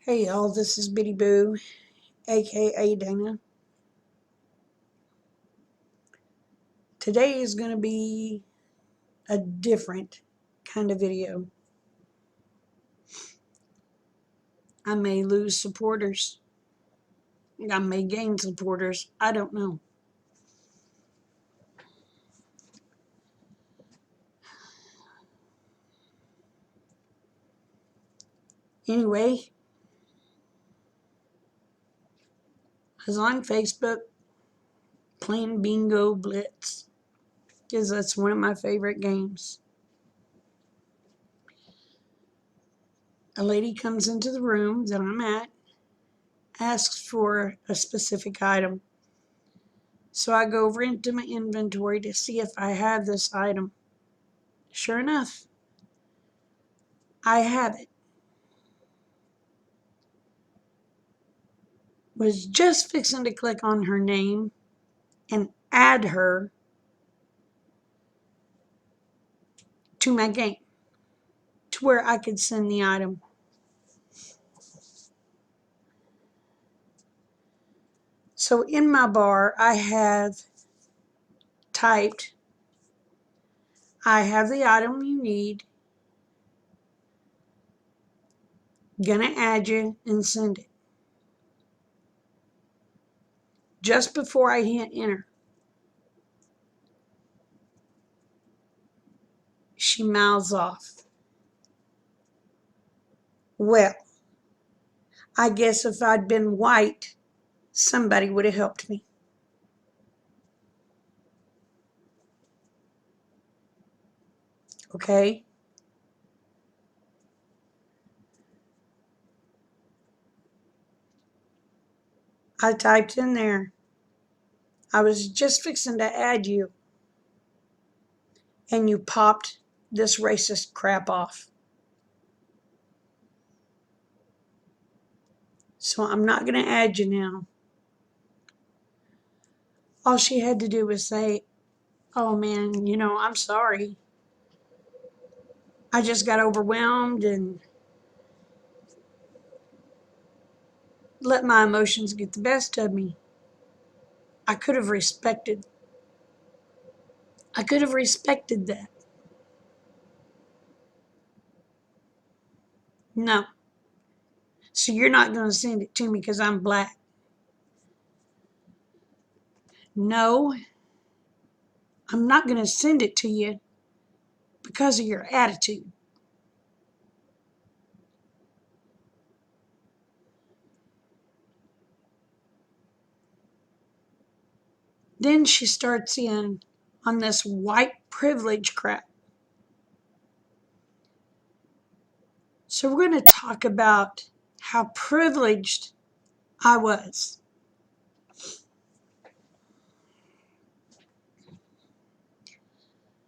Hey y'all, this is Bitty Boo, aka Dana. Today is going to be a different kind of video. I may lose supporters, I may gain supporters, I don't know. Anyway, I was on Facebook playing Bingo Blitz because that's one of my favorite games. A lady comes into the room that I'm at, asks for a specific item. So I go over into my inventory to see if I have this item. Sure enough, I have it. Was just fixing to click on her name and add her to my game to where I could send the item. So in my bar, I have typed, I have the item you need, gonna add you and send it. Just before I hit enter, she mouths off. Well, I guess if I'd been white, somebody would have helped me. Okay? I typed in there, I was just fixing to add you, and you popped this racist crap off. So I'm not going to add you now. All she had to do was say, oh man, I'm sorry. I just got overwhelmed and let my emotions get the best of me. I could have respected that. No. So you're not going to send it to me because I'm black. No, I'm not going to send it to you because of your attitude. Then she starts in on this white privilege crap. So we're going to talk about how privileged I was.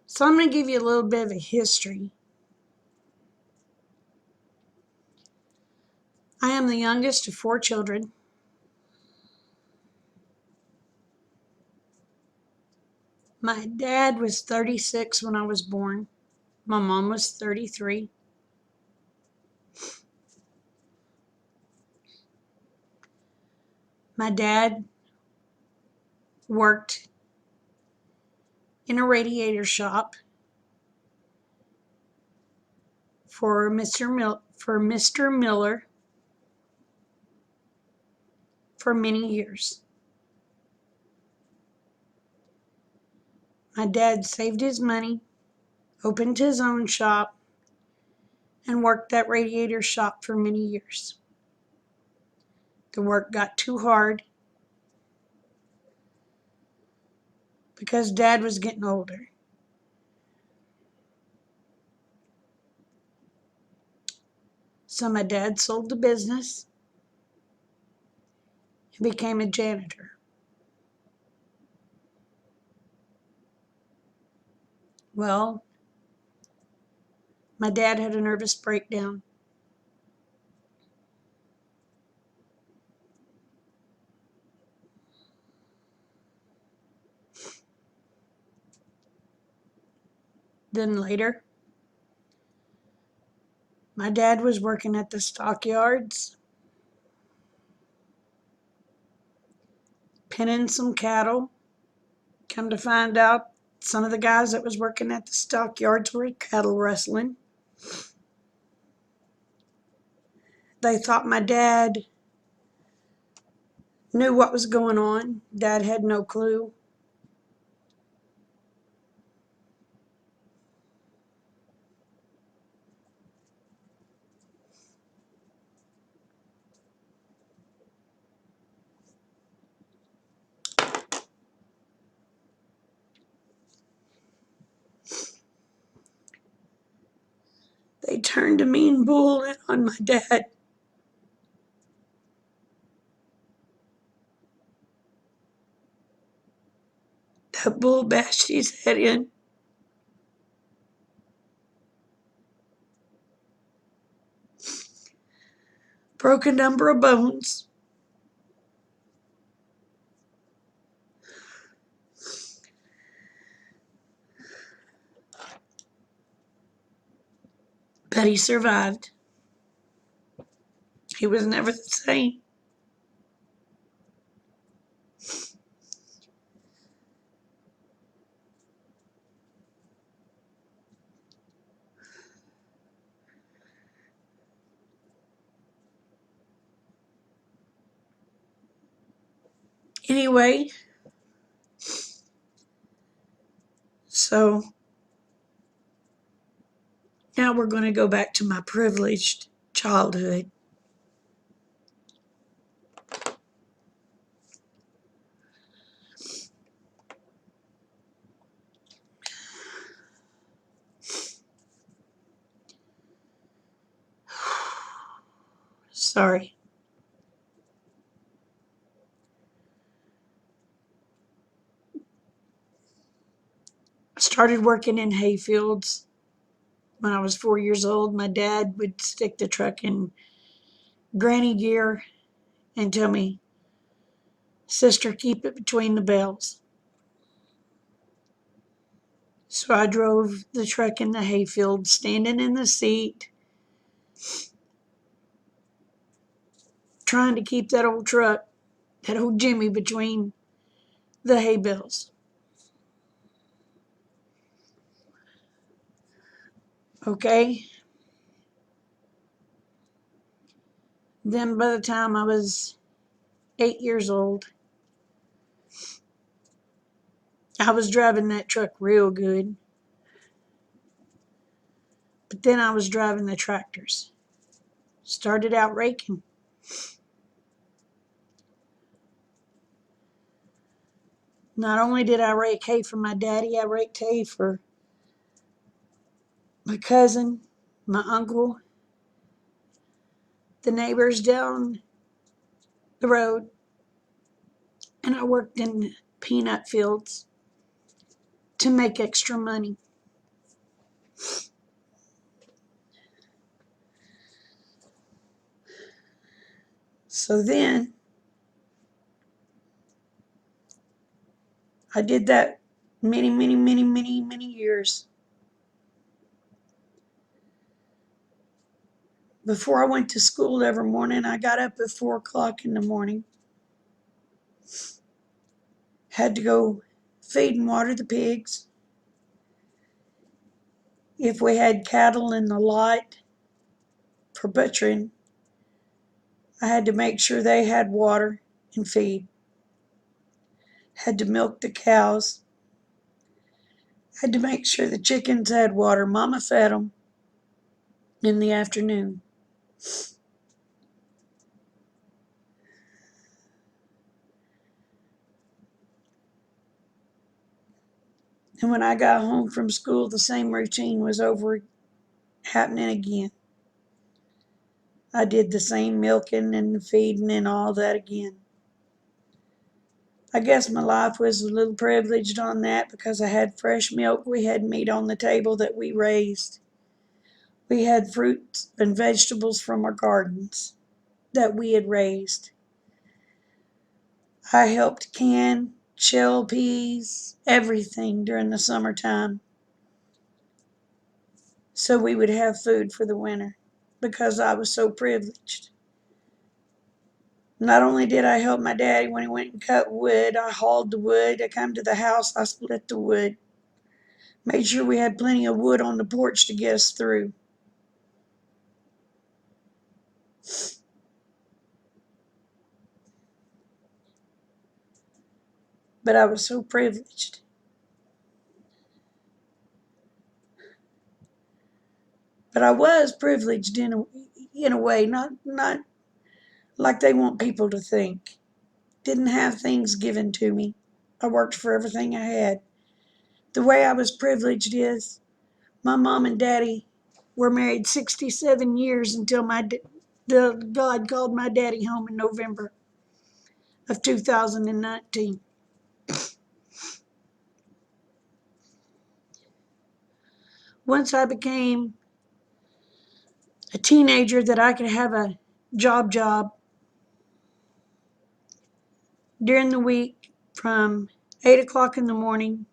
So I'm going to give you a little bit of a history. I am the youngest of 4 children. My dad was 36 when I was born. My mom was 33. My dad worked in a radiator shop for Mr. Miller for many years. My dad saved his money, opened his own shop, and worked that radiator shop for many years. The work got too hard because Dad was getting older. So my dad sold the business and became a janitor. Well, my dad had a nervous breakdown. Then later, my dad was working at the stockyards penning some cattle. Come to find out, some of the guys that was working at the stockyards were cattle rustling. They thought my dad knew what was going on. Dad had no clue. They turned a mean bull in on my dad. That bull bashed his head in. Broke a number of bones. But he survived. He was never the same. Anyway, so now we're going to go back to my privileged childhood. Sorry. I started working in hayfields when I was 4 years old. My dad would stick the truck in granny gear and tell me, "Sister, keep it between the bales." So I drove the truck in the hayfield, standing in the seat, trying to keep that old truck, that old Jimmy, between the hay bales. Okay? Then by the time I was 8 years old, I was driving that truck real good. But then I was driving the tractors. Started out raking. Not only did I rake hay for my daddy, I raked hay for my cousin, my uncle, the neighbors down the road, and I worked in peanut fields to make extra money. So then I did that many years. Before I went to school every morning, I got up at 4 o'clock in the morning, had to go feed and water the pigs. If we had cattle in the lot for butchering, I had to make sure they had water and feed. Had to milk the cows. Had to make sure the chickens had water. Mama fed them in the afternoon. And when I got home from school, the same routine was over happening again. I did the same milking and the feeding and all that again. I guess my life was a little privileged on that because I had fresh milk. We had meat on the table that we raised. We had fruits and vegetables from our gardens that we had raised. I helped can, shell peas, everything during the summertime so we would have food for the winter because I was so privileged. Not only did I help my daddy when he went and cut wood, I hauled the wood. I come to the house, I split the wood. Made sure we had plenty of wood on the porch to get us through. But I was so privileged. But I was privileged in a way, not like they want people to think. Didn't have things given to me. I worked for everything I had. The way I was privileged is my mom and daddy were married 67 years until God called my daddy home in November of 2019. Once I became a teenager that I could have a job during the week from 8 o'clock in the morning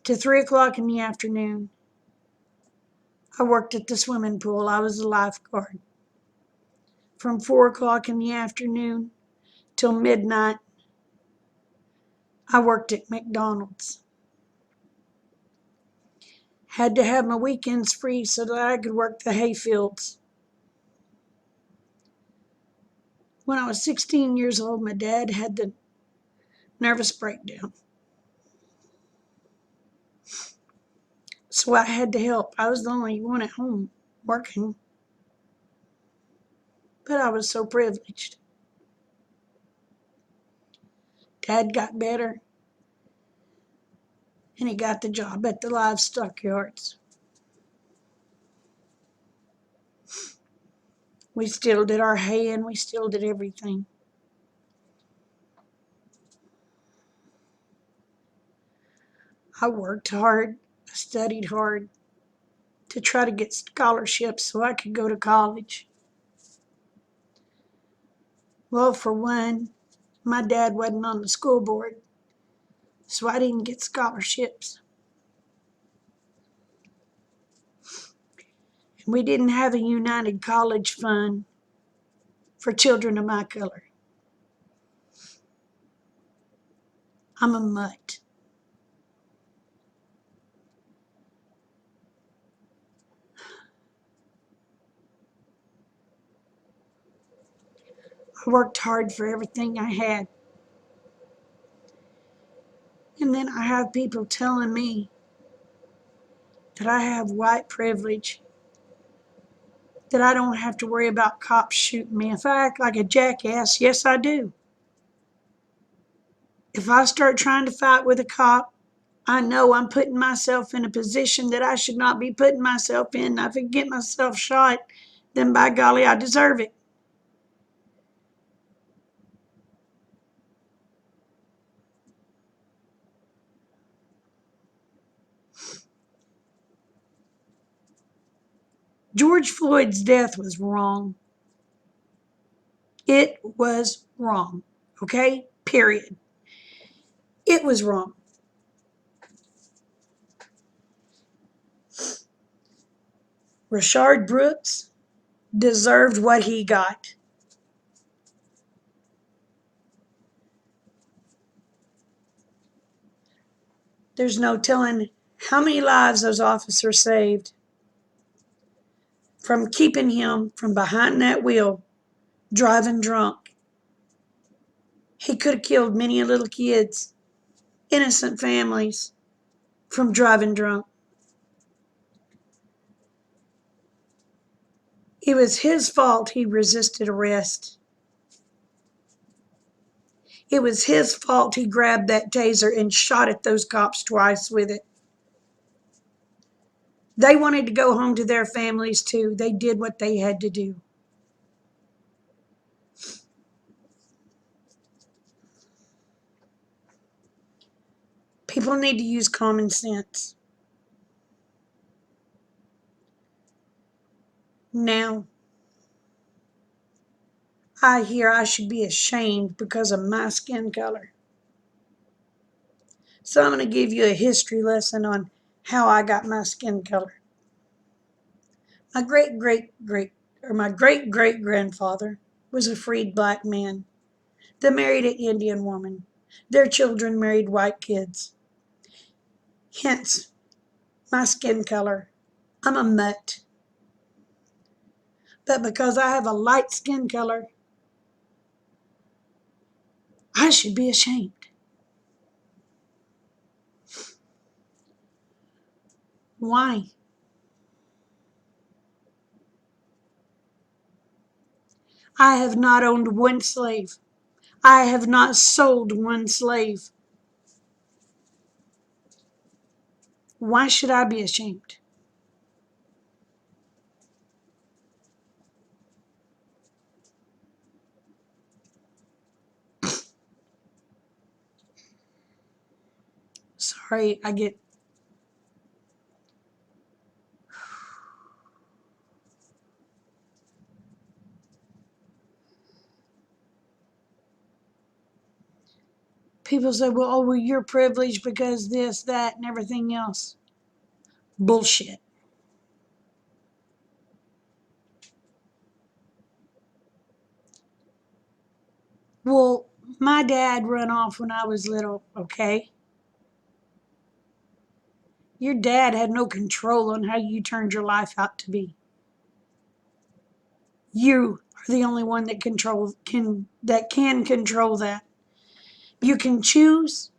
to 3 o'clock in the afternoon. I worked at the swimming pool. I was a lifeguard. From 4 o'clock in the afternoon till midnight, I worked at McDonald's. Had to have my weekends free so that I could work the hay fields. When I was 16 years old, my dad had the nervous breakdown. So I had to help. I was the only one at home working, but I was so privileged. Dad got better, and he got the job at the livestock yards. We still did our hay and we still did everything. I worked hard, I studied hard to try to get scholarships so I could go to college. Well, for one, my dad wasn't on the school board, so I didn't get scholarships. And we didn't have a united college fund for children of my color. I'm a mutt. I worked hard for everything I had. And then I have people telling me that I have white privilege, that I don't have to worry about cops shooting me. If I act like a jackass, yes, I do. If I start trying to fight with a cop, I know I'm putting myself in a position that I should not be putting myself in. If I get myself shot, then by golly, I deserve it. George Floyd's death was wrong. It was wrong. Okay? Period. It was wrong. Rashard Brooks deserved what he got. There's no telling how many lives those officers saved from keeping him from behind that wheel driving drunk. He could have killed many little kids, innocent families, from driving drunk. It was his fault he resisted arrest. It was his fault he grabbed that taser and shot at those cops twice with it. They wanted to go home to their families too. They did what they had to do. People need to use common sense. Now, I hear I should be ashamed because of my skin color. So I'm going to give you a history lesson on how I got my skin color. My great grandfather was a freed black man that married an Indian woman. Their children married white kids. Hence, my skin color. I'm a mutt. But because I have a light skin color, I should be ashamed. Why? I have not owned one slave. I have not sold one slave. Why should I be ashamed? Sorry, I get. People say, well, you're privileged because this, that, and everything else. Bullshit. Well, my dad run off when I was little, okay? Your dad had no control on how you turned your life out to be. You are the only one that can control that. You can choose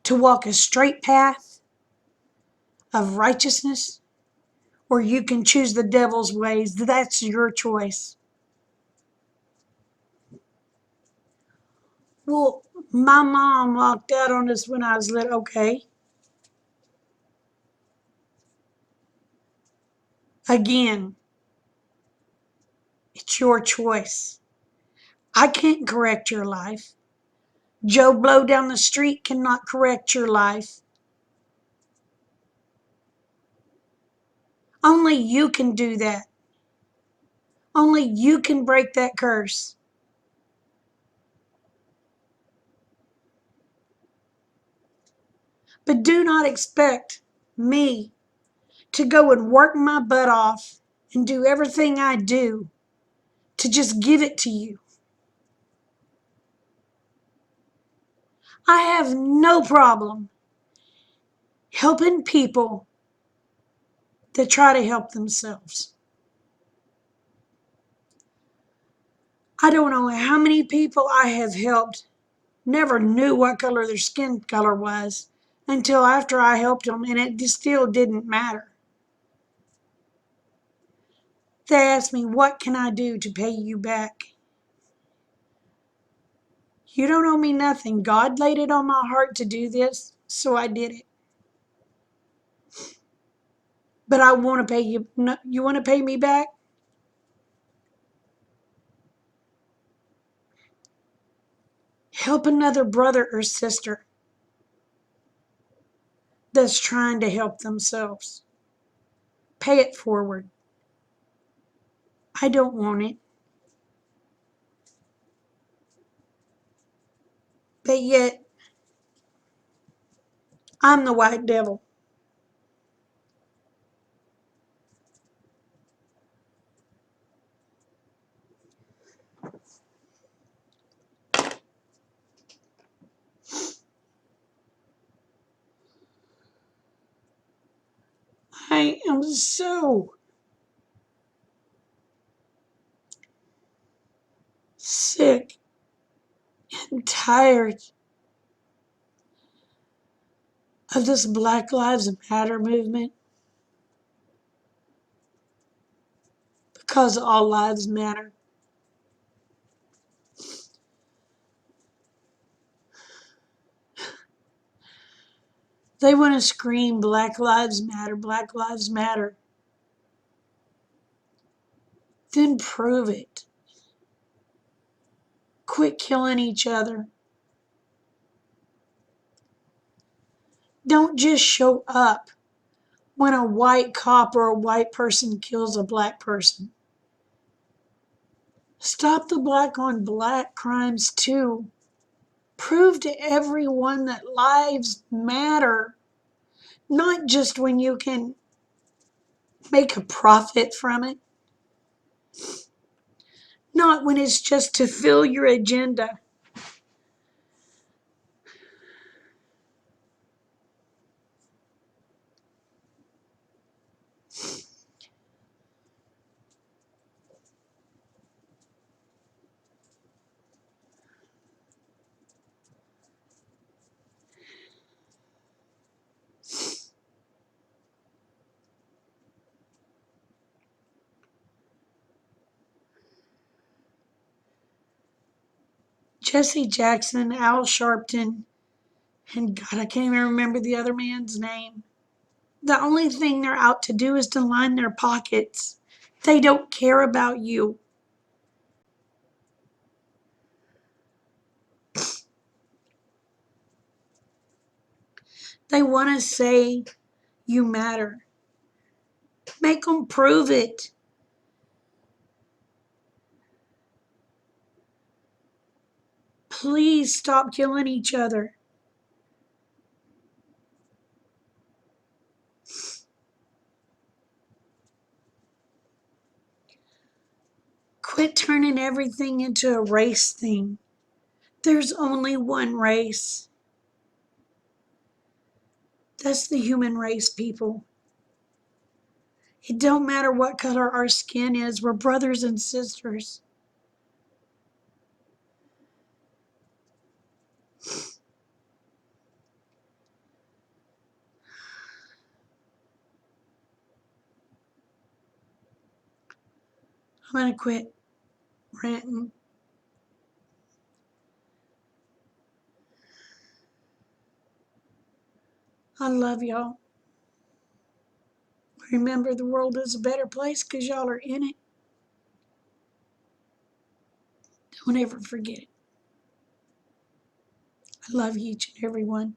to walk a straight path of righteousness, or you can choose the devil's ways. That's your choice. Well, my mom walked out on us when I was little. Okay. Again, it's your choice. I can't correct your life. Joe Blow down the street cannot correct your life. Only you can do that. Only you can break that curse. But do not expect me to go and work my butt off and do everything I do to just give it to you. I have no problem helping people that try to help themselves. I don't know how many people I have helped never knew what color their skin color was until after I helped them, and it still didn't matter. They asked me, what can I do to pay you back? You don't owe me nothing. God laid it on my heart to do this, so I did it. But I want to pay you. No, you want to pay me back? Help another brother or sister that's trying to help themselves. Pay it forward. I don't want it. But yet, I'm the white devil. I am so sick and tired of this Black Lives Matter movement because all lives matter. They want to scream Black Lives Matter, Black Lives Matter. Then prove it. Quit killing each other. Don't just show up when a white cop or a white person kills a black person. Stop the black on black crimes too. Prove to everyone that lives matter, not just when you can make a profit from it. not when it's just to fill your agenda. Jesse Jackson, Al Sharpton, and God, I can't even remember the other man's name. The only thing they're out to do is to line their pockets. They don't care about you. They want to say you matter. Make them prove it. Please stop killing each other. Quit turning everything into a race thing. There's only one race. That's the human race, people. It don't matter what color our skin is. We're brothers and sisters. I'm going to quit ranting. I love y'all. Remember, the world is a better place because y'all are in it. Don't ever forget it. I love each and every one.